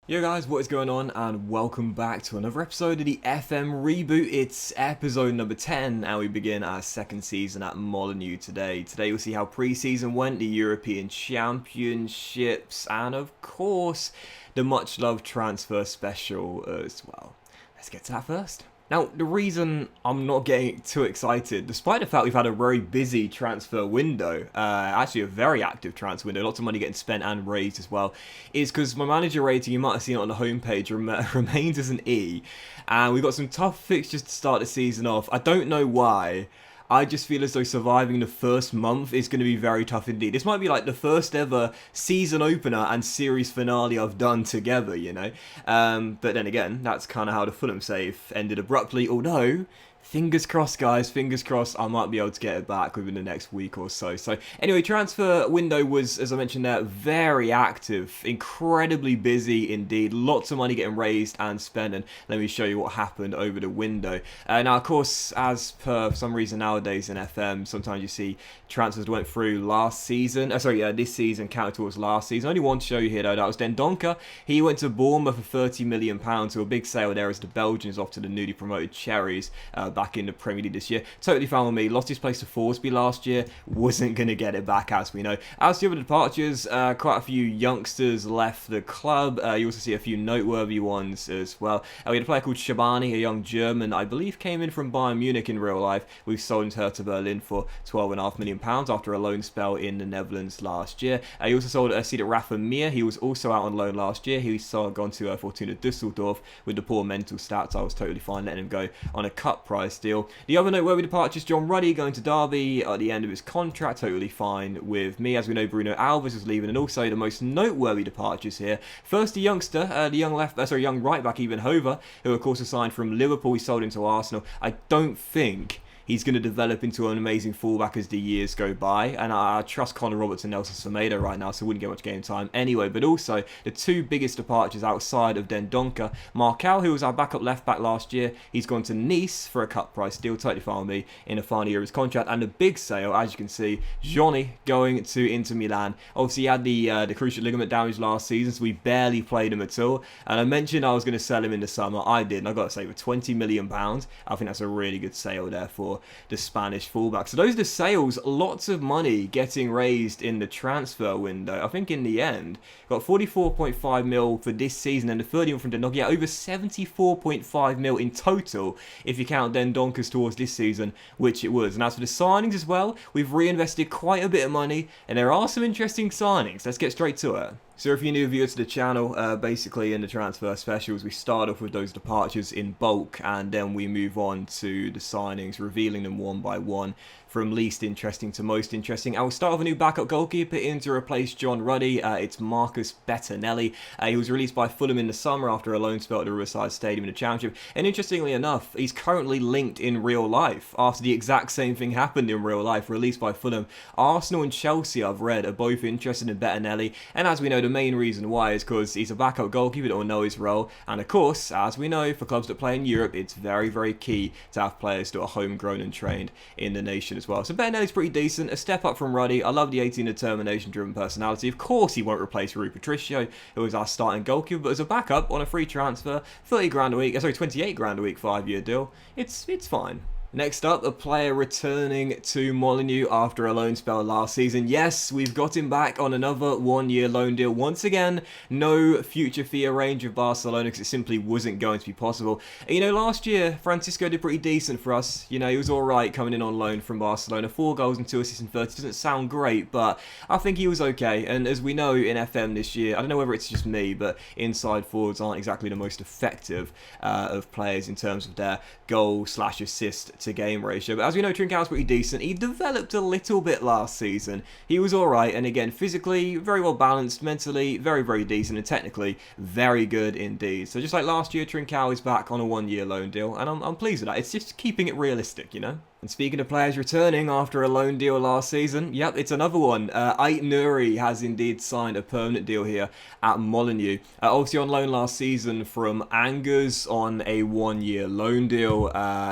Yo guys, what is going on, and welcome back to another episode of the FM Reboot. It's episode number 10 and we begin our second season at Molineux today. Today we'll see how pre-season went, the European Championships, and of course the much loved transfer special as well. Let's get to that first. Now, the reason I'm not getting too excited, despite the fact we've had a very busy transfer window, actually a very active transfer window, lots of money getting spent and raised as well, is because my manager rating, you might have seen it on the homepage, remains as an E, and we've got some tough fixtures to start the season off. I don't know why. I just feel as though surviving the first month is going to be very tough indeed. This might be like the first ever season opener and series finale I've done together, you know. But then again, that's kind of how the Fulham save ended abruptly, although fingers crossed, guys, fingers crossed I might be able to get it back within the next week or so. So anyway, transfer window was, as I mentioned there, very active, incredibly busy indeed. Lots of money getting raised and spent, and let me show you what happened over the window. Now, of course, as per for some reason nowadays in FM, sometimes you see transfers that went through last season, this season counted towards last season. Only one to show you here though, that was Dendoncker. He went to Bournemouth for £30 million, so a big sale there as the Belgians off to the newly promoted Cherries back in the Premier League this year. Totally fine with me. Lost his place to Forsby last year. Wasn't going to get it back, as we know. As to the other departures, quite a few youngsters left the club. You also see a few noteworthy ones as well. We had a player called Shabani, a young German, I believe came in from Bayern Munich in real life. We've sold him to Hertha Berlin for £12.5 million after a loan spell in the Netherlands last year. You also sold Cedric Rafa Mir. He was also out on loan last year. He's gone to Fortuna Düsseldorf with the poor mental stats. I was totally fine letting him go on a cut price deal. The other noteworthy departures, John Ruddy going to Derby at the end of his contract, totally fine with me. As we know, Bruno Alves is leaving, and also the most noteworthy departures here. First, the youngster, the young right back, Even Hover, who of course was signed from Liverpool. He sold into Arsenal. I don't think he's going to develop into an amazing fullback as the years go by, and I trust Connor Roberts and Nelson Semedo right now, so wouldn't get much game time anyway. But also, the two biggest departures outside of Dendoncker, Markel, who was our backup left back last year, he's gone to Nice for a cut price deal, totally fine with me, in the final year of his contract. And the big sale, as you can see, Johnny going to Inter Milan. Obviously, he had the cruciate ligament damage last season, so we barely played him at all. And I mentioned I was going to sell him in the summer. I did, and I got to say, for £20 million, I think that's a really good sale there for the Spanish fullback. So those are the sales. Lots of money getting raised in the transfer window. I think in the end got 44.5 mil for this season, and the 30 from Dendoncker. Yeah, over 74.5 mil in total if you count Dendonkers towards this season, which it was. And as for the signings as well, we've reinvested quite a bit of money, and there are some interesting signings. Let's get straight to it. So if you're new viewer to the channel, basically in the transfer specials, we start off with those departures in bulk, and then we move on to the signings, revealing them one by one, from least interesting to most interesting. I will start with a new backup goalkeeper in to replace John Ruddy. It's Marcus Bettinelli. He was released by Fulham in the summer after a loan spell at the Riverside Stadium in the Championship. And interestingly enough, he's currently linked in real life after the exact same thing happened in real life, released by Fulham. Arsenal and Chelsea, I've read, are both interested in Bettinelli. And as we know, the main reason why is because he's a backup goalkeeper that will know his role. And of course, as we know, for clubs that play in Europe, it's very, very key to have players that are homegrown and trained in the nation as well. So Bettinelli's pretty decent, a step up from Ruddy. I love the 18 determination driven personality. Of course he won't replace Rui Patricio, who is our starting goalkeeper, but as a backup on a free transfer, 30 grand a week, 28 grand a week, 5-year deal, it's fine. Next up, a player returning to Molineux after a loan spell last season. Yes, we've got him back on another one-year loan deal. Once again, no future fee arranged with Barcelona because it simply wasn't going to be possible. And, you know, last year, Francisco did pretty decent for us. You know, he was all right coming in on loan from Barcelona. 4 goals and 2 assists in 30. Doesn't sound great, but I think he was okay. And as we know in FM this year, I don't know whether it's just me, but inside forwards aren't exactly the most effective of players in terms of their goal/assist to game ratio. But as we know, Trincão's pretty decent. He developed a little bit last season. He was alright, and again, physically, very well balanced, mentally, very, very decent, and technically, very good indeed. So just like last year, Trincão is back on a 1-year loan deal, and I'm pleased with that. It's just keeping it realistic, you know? And speaking of players returning after a loan deal last season, yep, it's another one. Ait Nouri has indeed signed a permanent deal here at Molineux. Obviously on loan last season from Angers on a 1-year loan deal.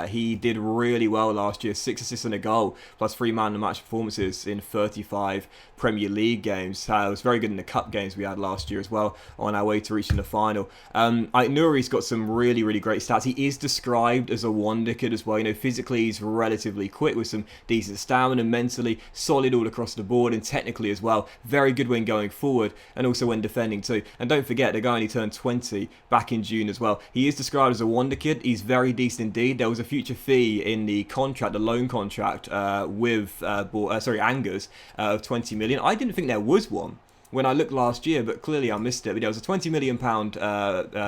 He did really well last year, 6 assists and a goal, plus 3 man of the match performances in 35 Premier League games. It was very good in the cup games we had last year as well, on our way to reaching the final. Ait Nouri's got some really, really great stats. He is described as a wonder kid as well. You know, physically he's relatively quick with some decent stamina, mentally solid all across the board, and technically as well, very good when going forward and also when defending too. And don't forget, the guy only turned 20 back in June as well. He is described as a wonder kid. He's very decent indeed. There was a future fee in the contract, the loan contract with Angers of 20 million. I didn't think there was one when I looked last year, but clearly I missed it. But there was a £20 million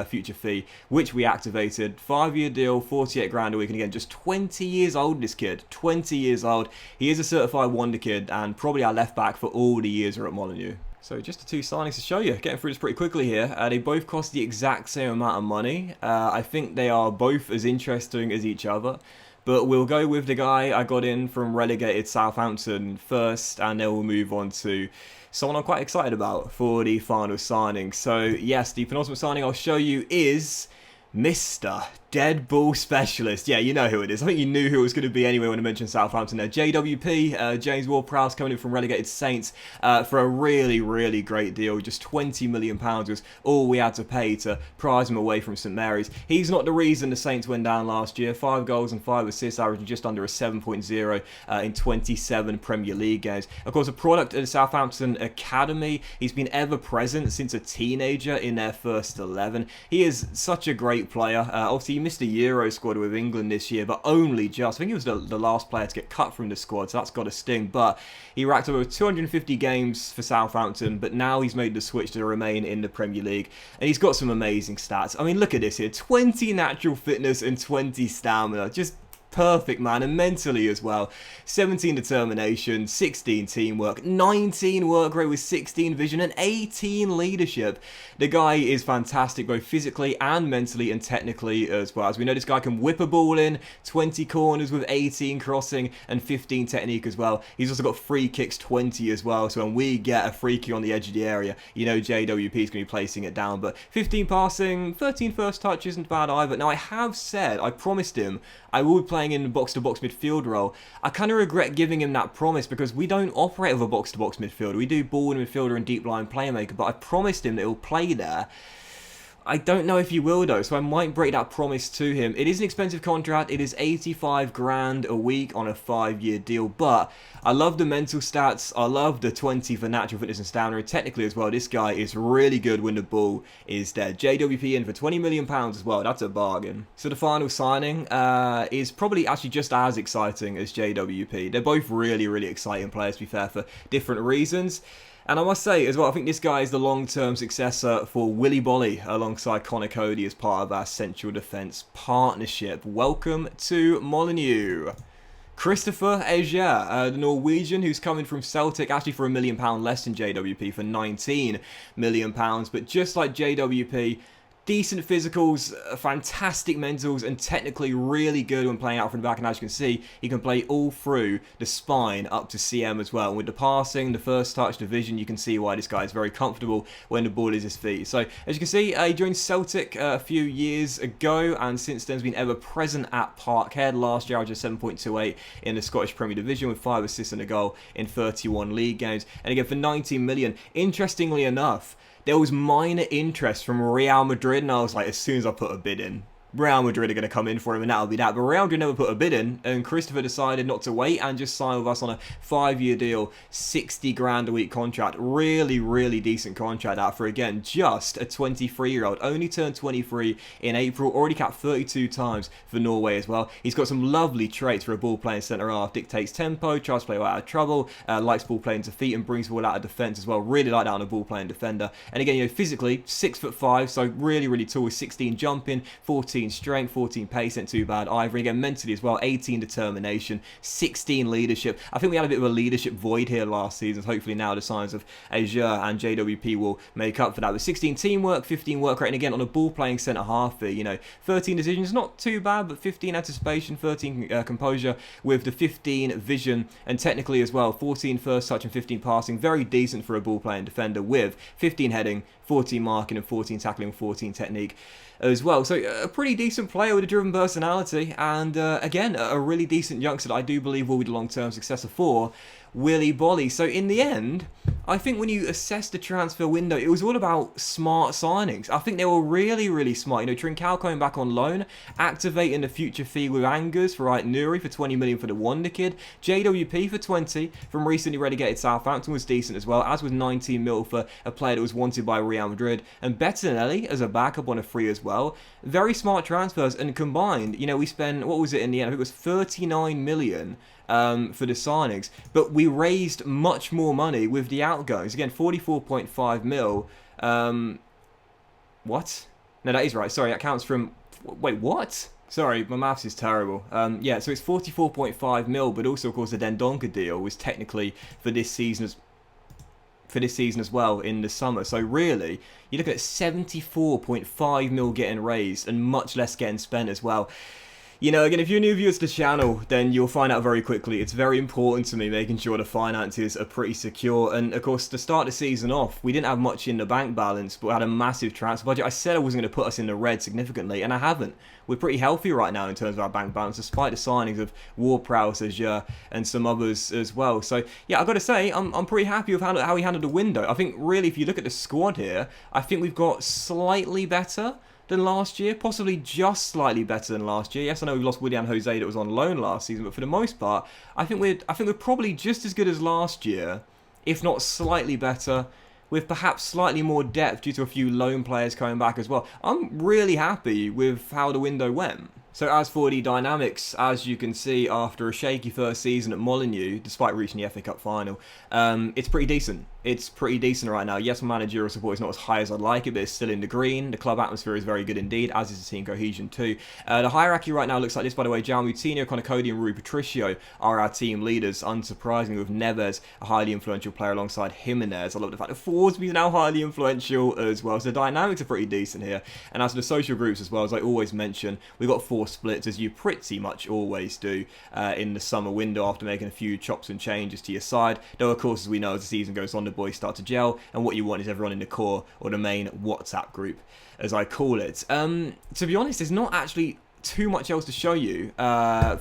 future fee, which we activated. 5-year deal, 48 grand a week. And again, just 20 years old, this kid. 20 years old. He is a certified wonder kid and probably our left back for all the years we're at Molineux. So just the two signings to show you. Getting through this pretty quickly here. They both cost the exact same amount of money. I think they are both as interesting as each other. But we'll go with the guy I got in from relegated Southampton first, and then we'll move on to someone I'm quite excited about for the final signing. So yes, the penultimate signing I'll show you is Mr. Dead Ball Specialist. Yeah, you know who it is. I think you knew who it was going to be anyway when I mentioned Southampton there. JWP, James Ward-Prowse, coming in from relegated Saints for a really, really great deal. Just £20 million was all we had to pay to prize him away from St Mary's. He's not the reason the Saints went down last year. 5 goals and 5 assists, averaging just under a 7.0 in 27 Premier League games. Of course, a product of the Southampton Academy. He's been ever present since a teenager in their first 11. He is such a great player. Obviously, he missed the Euro squad with England this year, but only just. I think he was the last player to get cut from the squad, so that's got to sting. But he racked up over 250 games for Southampton, but now he's made the switch to remain in the Premier League, and he's got some amazing stats. I mean, look at this here. 20 natural fitness and 20 stamina. Just perfect, man, and mentally as well. 17 determination, 16 teamwork, 19 work rate with 16 vision, and 18 leadership. The guy is fantastic both physically and mentally and technically as well. As we know, this guy can whip a ball in, 20 corners with 18 crossing and 15 technique as well. He's also got free kicks 20 as well, so when we get a free kick on the edge of the area, you know JWP is going to be placing it down. But 15 passing, 13 first touch isn't bad either. Now, I have said, I promised him I will be playing in the box-to-box midfield role. I kind of regret giving him that promise because we don't operate with a box-to-box midfielder. We do ball and midfielder and deep line playmaker, but I promised him that he'll play there. I don't know if he will though, so I might break that promise to him. It is an expensive contract. It is 85 grand a week on a 5-year deal, but I love the mental stats. I love the 20 for natural fitness and stamina. Technically as well, this guy is really good when the ball is dead. JWP in for £20 million as well. That's a bargain. So the final signing is probably actually just as exciting as JWP. They're both really, really exciting players, to be fair, for different reasons. And I must say as well, I think this guy is the long-term successor for Willy Bolly alongside Connor Cody as part of our central defence partnership. Welcome to Molineux. Christopher Eger, the Norwegian who's coming from Celtic, actually for £1 million less than JWP, for £19 million. But just like JWP, decent physicals, fantastic mentals, and technically really good when playing out from the back. And as you can see, he can play all through the spine up to CM as well. And with the passing, the first touch, the vision, you can see why this guy is very comfortable when the ball is his feet. So as you can see, he joined Celtic a few years ago, and since then has been ever present at Parkhead. Last year, I was just 7.28 in the Scottish Premier Division with 5 assists and a goal in 31 league games. And again, for 19 million, interestingly enough, there was minor interest from Real Madrid, and I was like, as soon as I put a bid in, Real Madrid are going to come in for him and that'll be that. But Real Madrid never put a bid in, and Christopher decided not to wait and just signed with us on a 5-year deal, 60 grand a week contract. Really, really decent contract that for, again, just a 23-year-old. Only turned 23 in April, already capped 32 times for Norway as well. He's got some lovely traits for a ball-playing centre-half. Dictates tempo, tries to play out of trouble, likes ball-playing to feet and brings ball out of defence as well. Really like that on a ball-playing defender. And again, you know, physically, 6'5", so really, really tall with 16 jumping, 14 14 strength, 14 pace, ain't too bad either. And again, mentally as well, 18 determination, 16 leadership. I think we had a bit of a leadership void here last season. Hopefully now the signs of Asia and JWP will make up for that. With 16 teamwork, 15 work rate, and again on a ball playing centre half here, 13 decisions, not too bad, but 15 anticipation, 13 composure, with the 15 vision, and technically as well, 14 first touch and 15 passing. Very decent for a ball playing defender, with 15 heading, 14 marking, and 14 tackling, 14 technique as well. So a pretty decent player with a driven personality, and again, a really decent youngster that I do believe will be the long-term successor for Willy Bolly. So in the end, I think when you assess the transfer window, it was all about smart signings. I think they were really, really smart. Trincao coming back on loan, activating the future fee with Angers for Nuri for 20 million for the Wonder Kid, JWP for 20 from recently relegated Southampton was decent as well, as was 19 mil for a player that was wanted by Real Madrid, and Bettinelli as a backup on a free as well. Very smart transfers, and combined, we spent, what was it in the end? I think it was 39 million for the signings, but we raised much more money with the outgoings. Again, 44.5 mil. What? No, that is right. Sorry, that counts from... Wait, what? Sorry, my maths is terrible. Yeah, so it's 44.5 mil, but also, of course, the Dendonka deal was technically for this season as well in the summer. So really, you look at 74.5 mil getting raised and much less getting spent as well. Again, if you're new viewers to the channel, then you'll find out very quickly. It's very important to me making sure the finances are pretty secure. And of course, to start the season off, we didn't have much in the bank balance, but we had a massive transfer budget. I said I wasn't going to put us in the red significantly, and I haven't. We're pretty healthy right now in terms of our bank balance, despite the signings of Ward-Prowse, Azure, and some others as well. So yeah, I've got to say, I'm pretty happy with how he handled the window. I think really, if you look at the squad here, I think we've got slightly better than last year, possibly just slightly better than last year. Yes, I know we've lost Willian Jose that was on loan last season, but for the most part, I think we're probably just as good as last year, if not slightly better, with perhaps slightly more depth due to a few loan players coming back as well. I'm really happy with how the window went. So as for the dynamics, as you can see, after a shaky first season at Molineux, despite reaching the FA Cup final, it's pretty decent. It's pretty decent right now. Yes, my managerial support is not as high as I'd like it, but it's still in the green. The club atmosphere is very good indeed, as is the team cohesion too. The hierarchy right now looks like this, by the way. Jaume Coutinho, Conor Cody, and Rui Patricio are our team leaders, unsurprisingly, with Neves, a highly influential player, alongside Jimenez. I love the fact that Forsby is now highly influential as well. So the dynamics are pretty decent here. And as for the social groups as well, as I always mention, we've got 4 splits, as you pretty much always do in the summer window after making a few chops and changes to your side. Though, of course, as we know, as the season goes on, the boys start to gel, and what you want is everyone in the core, or the main WhatsApp group, as I call it. To be honest, there's not actually too much else to show you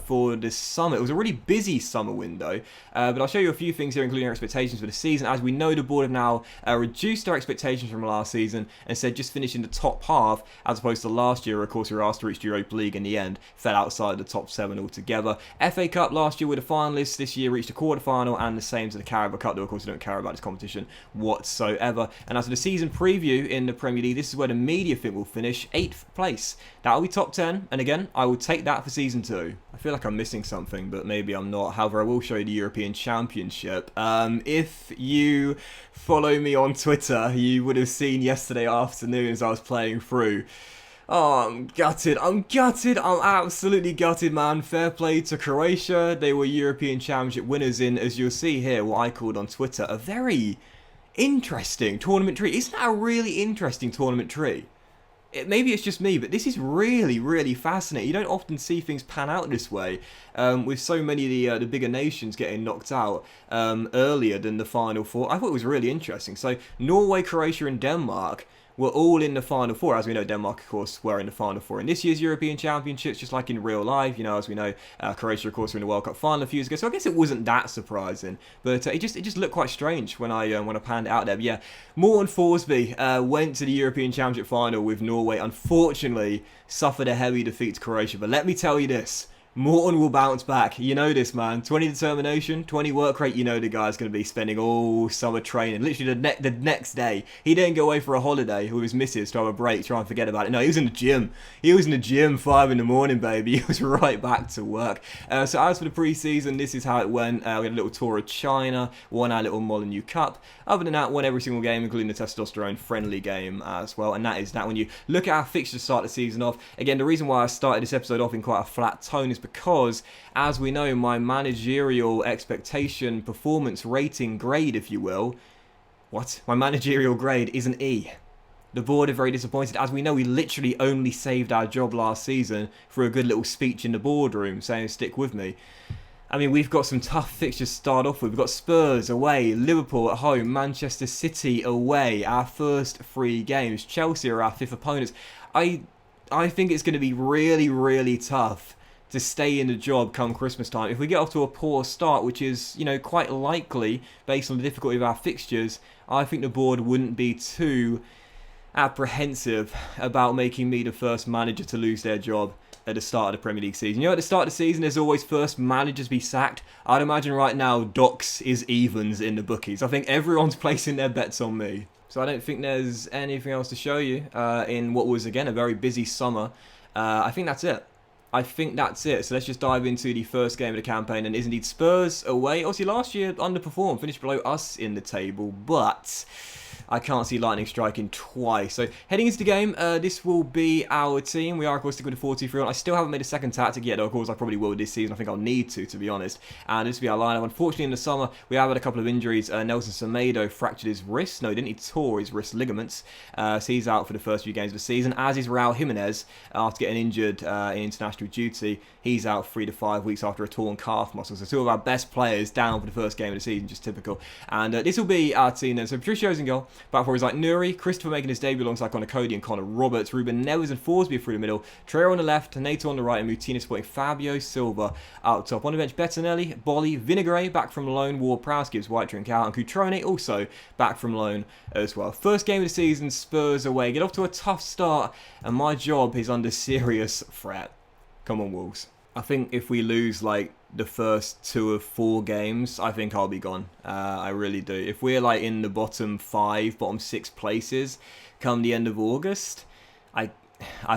for this summer. It was a really busy summer window, but I'll show you a few things here, including our expectations for the season. As we know, the board have now reduced our expectations from last season and said just finish in the top half, as opposed to last year. Of course, we were asked to reach the Europa League in the end, fell outside the top 7 altogether. FA Cup last year with the finalists, this year reached the quarter-final, and the same to the Carabao Cup, though of course we don't care about this competition whatsoever. And as for the season preview in the Premier League, this is where the media think will finish, 8th place. That'll be top 10, and again, I will take that for season 2. I feel like I'm missing something, but maybe I'm not. However, I will show you the European Championship. If you follow me on Twitter, you would have seen yesterday afternoon as I was playing through. Oh, I'm gutted. I'm absolutely gutted, man. Fair play to Croatia. They were European Championship winners in, as you'll see here, what I called on Twitter, a very interesting tournament tree. Isn't that a really interesting tournament tree? Maybe it's just me, but this is really, really fascinating. You don't often see things pan out this way, with so many of the bigger nations getting knocked out earlier than the Final Four. I thought it was really interesting. So Norway, Croatia, and Denmark were all in the Final Four. As we know, Denmark, of course, were in the Final Four in this year's European Championships, just like in real life. As we know, Croatia, of course, were in the World Cup final a few years ago. So I guess it wasn't that surprising, but it just looked quite strange when I panned it out there. But yeah, Morten Forsby went to the European Championship final with Norway. Unfortunately, suffered a heavy defeat to Croatia. But let me tell you this. Morton will bounce back. You know this, man. 20 determination, 20 work rate. You know the guy's going to be spending all summer training. Literally the next day. He didn't go away for a holiday with his missus to have a break, try and forget about it. No, he was in the gym. He was in the gym 5 in the morning, baby. He was right back to work. So as for the preseason, this is how it went. We had a little tour of China, won our little Molyneux Cup. Other than that, won every single game, including the testosterone friendly game as well. And that is that. When you look at our fixture to start the season off, again, the reason why I started this episode off in quite a flat tone is because, as we know, my managerial expectation, performance rating grade, if you will, my managerial grade is an E. The board are very disappointed. As we know, we literally only saved our job last season for a good little speech in the boardroom saying, stick with me. I mean, we've got some tough fixtures to start off with. We've got Spurs away, Liverpool at home, Manchester City away, our first 3 games. Chelsea are our 5th opponents. I think it's going to be really, really tough to stay in the job come Christmas time. If we get off to a poor start, which is, you know, quite likely based on the difficulty of our fixtures, I think the board wouldn't be too apprehensive about making me the first manager to lose their job at the start of the Premier League season. You know, at the start of the season, there's always first managers be sacked. I'd imagine right now, Docs is evens in the bookies. I think everyone's placing their bets on me. So I don't think there's anything else to show you in what was, again, a very busy summer. I think that's it. So let's just dive into the first game of the campaign, and is indeed Spurs away. Obviously, last year underperformed, finished below us in the table, but I can't see lightning striking twice. So heading into the game, this will be our team. We are, of course, sticking with the 4-2-3-1. I still haven't made a second tactic yet, though. Of course, I probably will this season. I think I'll need to be honest. And this will be our lineup. Unfortunately, in the summer, we have had a couple of injuries. Nelson Semedo fractured his wrist. No, he didn't. He tore his wrist ligaments. So he's out for the first few games of the season, as is Raul Jimenez after getting injured in international duty. He's out 3 to 5 weeks after a torn calf muscle. So 2 of our best players down for the first game of the season, just typical. And this will be our team then. So Patricio's in goal. Back four is like Nuri, Christopher making his debut alongside Connor Cody and Connor Roberts, Ruben Neves and Forsby through the middle, Treo on the left, Nato on the right, and Mutina supporting Fabio Silva out top. On the bench, Bettinelli, Bolly, Vinagre back from loan, Ward-Prowse gives White drink out, and Cutrone also back from loan as well. First game of the season, Spurs away. Get off to a tough start, and my job is under serious threat. Come on, Wolves. I think if we lose like the first 2 of 4 games, I think I'll be gone. I really do. If we're like in the bottom 5, bottom 6 places come the end of August, I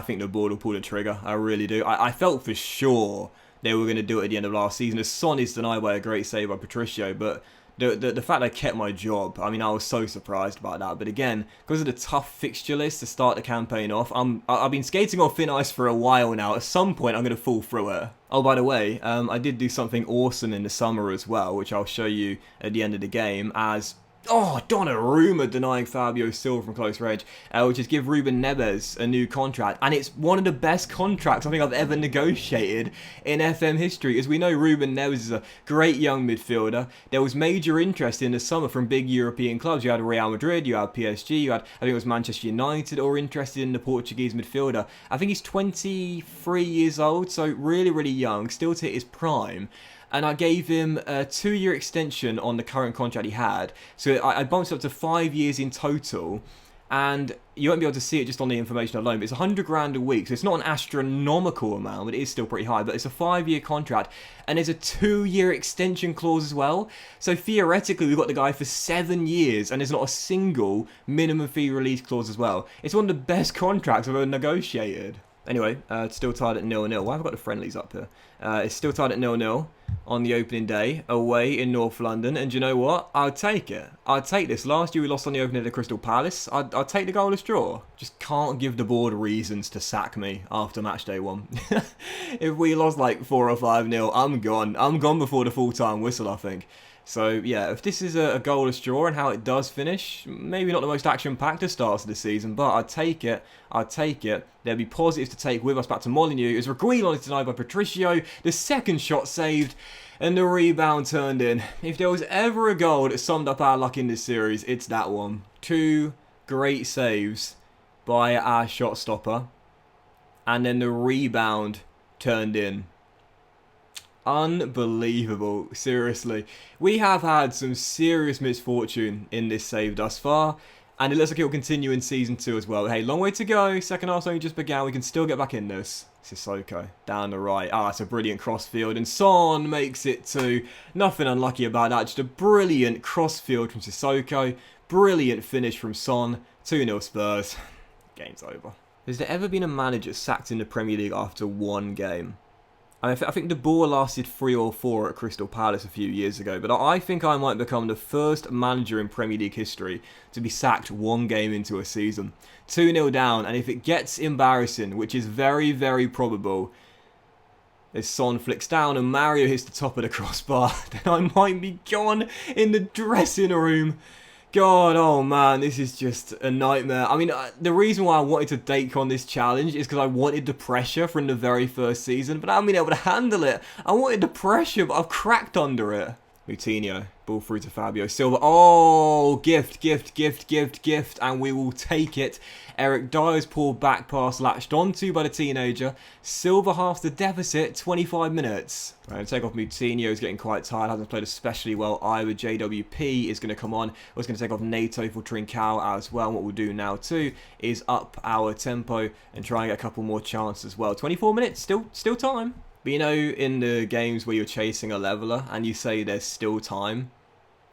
think the board will pull the trigger. I really do. I felt for sure they were going to do it at the end of last season. As Son is denied by a great save by Patricio, but the fact I kept my job, I mean, I was so surprised about that. But again, because of the tough fixture list to start the campaign off, I've been skating on thin ice for a while now. At some point, I'm going to fall through it. Oh, by the way, I did do something awesome in the summer as well, which I'll show you at the end of the game as... Oh, Donnarumma denying Fabio Silva from close range, which is give Ruben Neves a new contract. And it's one of the best contracts I think I've ever negotiated in FM history. As we know, Ruben Neves is a great young midfielder. There was major interest in the summer from big European clubs. You had Real Madrid, you had PSG, you had, I think it was Manchester United, all interested in the Portuguese midfielder. I think he's 23 years old, so really, really young, still to hit his prime. And I gave him a 2-year extension on the current contract he had. So I bumped it up to 5 years in total. And you won't be able to see it just on the information alone, but it's 100 grand a week. So it's not an astronomical amount, but it is still pretty high. But it's a 5-year contract. And there's a 2-year extension clause as well. So theoretically, we've got the guy for 7 years. And there's not a single minimum fee release clause as well. It's one of the best contracts I've ever negotiated. Anyway, it's still tied at 0-0. Why have I got the friendlies up here? It's still tied at 0-0 on the opening day, away in North London. And do you know what? I'll take it. I'll take this. Last year we lost on the opening day to Crystal Palace. I'll take the goalless draw. Just can't give the board reasons to sack me after match day 1. If we lost like 4 or 5-0, I'm gone. I'm gone before the full-time whistle, I think. So, yeah, if this is a goalless draw and how it does finish, maybe not the most action-packed of starts of the season, but I'd take it. I'd take it. There'll be positives to take with us back to Molyneux. As Reguilon is denied by Patricio, the second shot saved, and the rebound turned in. If there was ever a goal that summed up our luck in this series, it's that one. 2 great saves by our shot stopper, and then the rebound turned in. Unbelievable, seriously. We have had some serious misfortune in this save thus far, and it looks like it will continue in Season 2 as well. Hey, long way to go. Second half's only just began. We can still get back in this. Sissoko down the right. Ah, it's a brilliant crossfield, and Son makes it 2. Nothing unlucky about that. Just a brilliant crossfield from Sissoko. Brilliant finish from Son. 2-0 Spurs. Game's over. Has there ever been a manager sacked in the Premier League after one game? I think the ball lasted 3 or 4 at Crystal Palace a few years ago, but I think I might become the first manager in Premier League history to be sacked one game into a season. 2-0 down, and if it gets embarrassing, which is very, very probable, as Son flicks down and Mario hits the top of the crossbar, then I might be gone in the dressing room. God, oh man, this is just a nightmare. I mean, the reason why I wanted to take on this challenge is because I wanted the pressure from the very first season, but I haven't been able to handle it. I wanted the pressure, but I've cracked under it. Coutinho, ball through to Fabio Silva. Oh, gift, and we will take it. Eric Dyer's poor back pass latched onto by the teenager. Silva halves the deficit, 25 minutes. Right, going to take off Coutinho, is getting quite tired, hasn't played especially well either. JWP is going to come on. We're going to take off Nato for Trincao as well. And what we'll do now too is up our tempo and try and get a couple more chances as well. 24 minutes, still time. But you know, in the games where you're chasing a leveler and you say there's still time,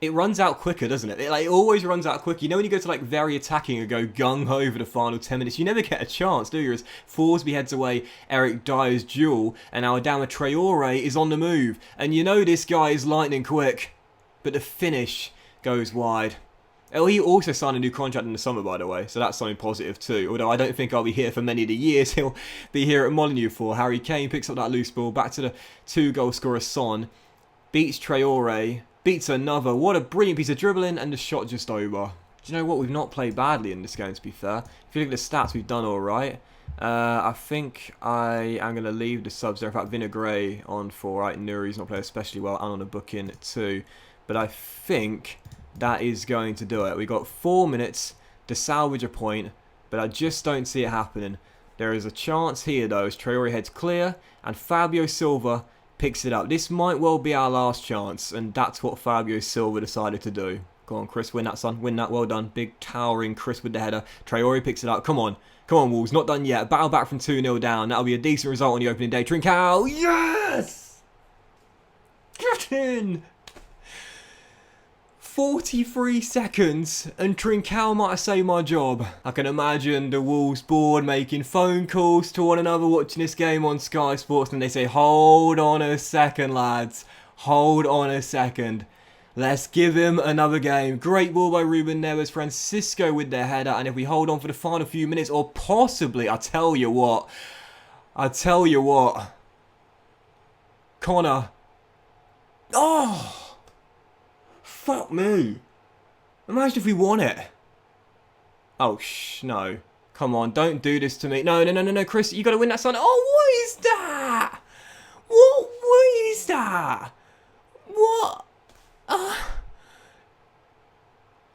it runs out quicker, doesn't it? It always runs out quicker. You know when you go to very attacking and go gung-ho over the final 10 minutes, you never get a chance, do you? As Forsby heads away Eric Dyer's duel, and our Adama Traore is on the move. And you know this guy is lightning quick, but the finish goes wide. Oh, he also signed a new contract in the summer, by the way, so that's something positive too. Although I don't think I'll be here for many of the years he'll be here at Molineux for. Harry Kane picks up that loose ball, back to the 2-goal scorer Son, beats Traore, beats another. What a brilliant piece of dribbling, and the shot just over. Do you know what? We've not played badly in this game, to be fair. If you look at the stats, we've done all right. I think I am going to leave the subs there. In fact, Vinagre on for right. Nuri's not playing especially well, and on a booking too. But I think that is going to do it. We've got 4 minutes to salvage a point, but I just don't see it happening. There is a chance here, though, as Traore heads clear, and Fabio Silva picks it up. This might well be our last chance, and that's what Fabio Silva decided to do. Go on, Chris, win that, son. Win that, well done. Big, towering Chris with the header. Traore picks it up. Come on, Wolves, not done yet. Battle back from 2-0 down. That'll be a decent result on the opening day. Trincao, yes! Get in! 43 seconds and Trincao might have saved my job. I can imagine the Wolves board making phone calls to one another watching this game on Sky Sports, and they say, hold on a second, lads. Hold on a second. Let's give him another game. Great ball by Ruben Neves. Francisco with their header, and if we hold on for the final few minutes, or possibly, I tell you what. Connor. Oh! Fuck me. Imagine if we won it. Oh, no. Come on, don't do this to me. No, Chris, you got to win that, son. Oh, what is that? What is that? What? I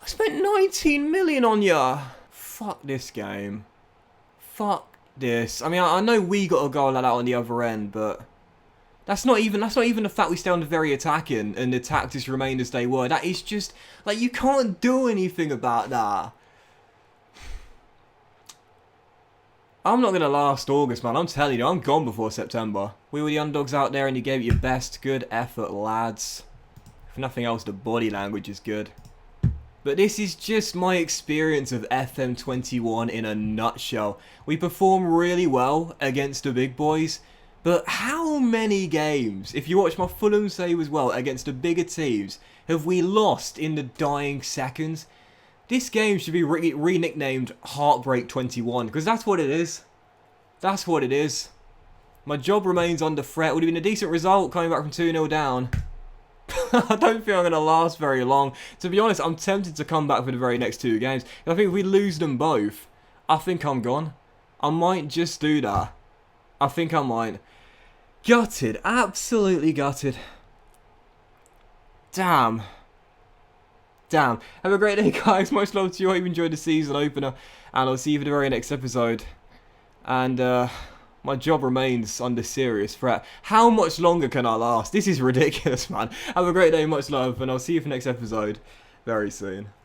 spent 19 million on ya. Fuck this game. Fuck this. I mean, I know we got a goal like that on the other end, but that's not even the fact we stay on the very attacking and the tactics remain as they were. That is just, you can't do anything about that. I'm not going to last August, man. I'm telling you, I'm gone before September. We were the underdogs out there and you gave it your best. Good effort, lads. If nothing else, the body language is good. But this is just my experience of FM21 in a nutshell. We perform really well against the big boys. But how many games, if you watch my Fulham save as well, against the bigger teams, have we lost in the dying seconds? This game should be re-nicknamed Heartbreak 21, because that's what it is. That's what it is. My job remains under threat. Would have been a decent result coming back from 2-0 down. I don't think I'm going to last very long. To be honest, I'm tempted to come back for the very next 2 games. I think if we lose them both, I think I'm gone. I might just do that. I think I might. Gutted. Absolutely gutted. Damn. Have a great day, guys. Much love to you. I hope you enjoyed the season opener. And I'll see you for the very next episode. And my job remains under serious threat. How much longer can I last? This is ridiculous, man. Have a great day. Much love. And I'll see you for the next episode very soon.